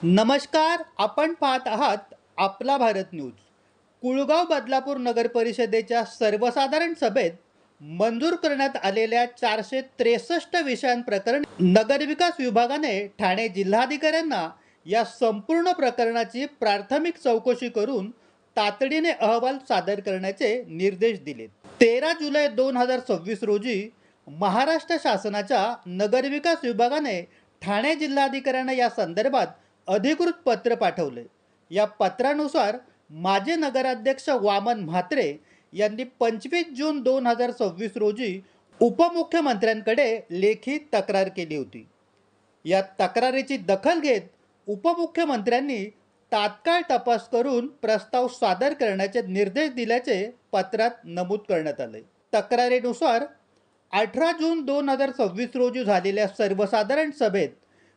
नमस्कार. आपण पाहत आहात आपला भारत न्यूज. कुळगाव बदलापूर नगर परिषदेच्या सर्वसाधारण सभेत मंजूर करण्यात आलेल्या 463 विषयांप्रकरणी नगरविकास विभागाने ठाणे जिल्हाधिकाऱ्यांना या संपूर्ण प्रकरणाची प्राथमिक चौकशी करून तातडीने अहवाल सादर करण्याचे निर्देश दिले. 13 जुलै 2026 रोजी महाराष्ट्र शासनाच्या नगरविकास विभागाने ठाणे जिल्हाधिकाऱ्यांना या संदर्भात अधिकृत पत्र पाठवले. या पत्रानुसार माजी नगराध्यक्ष वामन म्हात्रे यांनी 25 जून 2026 रोजी उपमुख्यमंत्र्यांकडे लेखी तक्रार केली होती. या तक्रारीची दखल घेत उपमुख्यमंत्र्यांनी तात्काळ तपास करून प्रस्ताव सादर करण्याचे निर्देश दिल्याचे पत्रात नमूद करण्यात आले. तक्रारीनुसार 18 जून 2026 रोजी झालेल्या सर्वसाधारण सभेत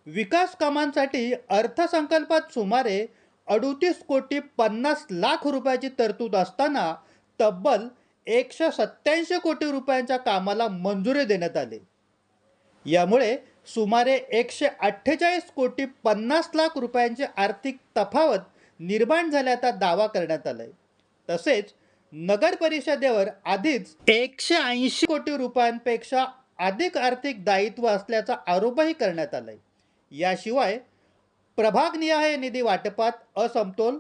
विकास कामांसाठी अर्थसंकल्पात सुमारे 38,50,00,000 रुपयाची तरतूद असताना तब्बल 187 कोटी रुपयांच्या कामाला मंजुरी देण्यात आली. यामुळे सुमारे 148,50,00,000 रुपयांची आर्थिक तफावत निर्माण झाल्याचा दावा करण्यात आला. तसेच नगर परिषदेवर आधीच 180 कोटी रुपयांपेक्षा अधिक आर्थिक दायित्व असल्याचा आरोपही करण्यात आलाय. याशिवाय प्रभागनिहाय निधी वाटपात असमतोल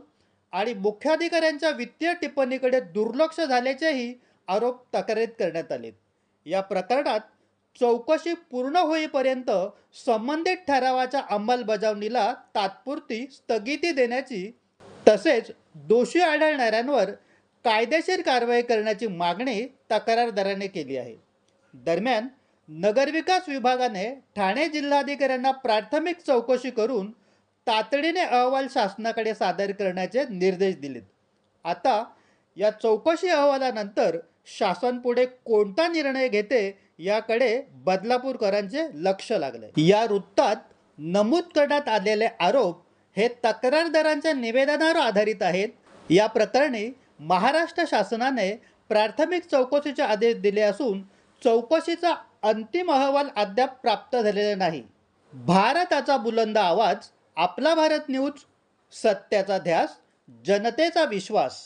आणि मुख्याधिकाऱ्यांच्या वित्तीय टिप्पणीकडे दुर्लक्ष झाल्याचेही आरोप तक्रारीत करण्यात आले. या प्रकरणात चौकशी पूर्ण होईपर्यंत संबंधित ठरावाच्या अंमलबजावणीला तात्पुरती स्थगिती देण्याची तसेच दोषी आढळणाऱ्यांवर कायदेशीर कारवाई करण्याची मागणी तक्रारदाराने केली आहे. दरम्यान नगरविकास विभागाने ठाणे जिल्हाधिकाऱ्यांना प्राथमिक चौकशी करून तातडीने अहवाल शासनाकडे सादर करण्याचे निर्देश दिलेत. आता या चौकशी अहवालानंतर शासन पुढे कोणता निर्णय घेते याकडे बदलापूरकरांचे लक्ष लागले. या वृत्तात नमूद करण्यात आलेले आरोप हे तक्रारदारांच्या निवेदनावर आधारित आहेत. या प्रकरणी महाराष्ट्र शासनाने प्राथमिक चौकशीचे आदेश दिले असून चौकशीचा अंतिम अहवाल अद्याप प्राप्त झालेला नाही. भारताचा बुलंद आवाज, आपला भारत न्यूज, सत्याचा ध्यास, जनतेचा विश्वास.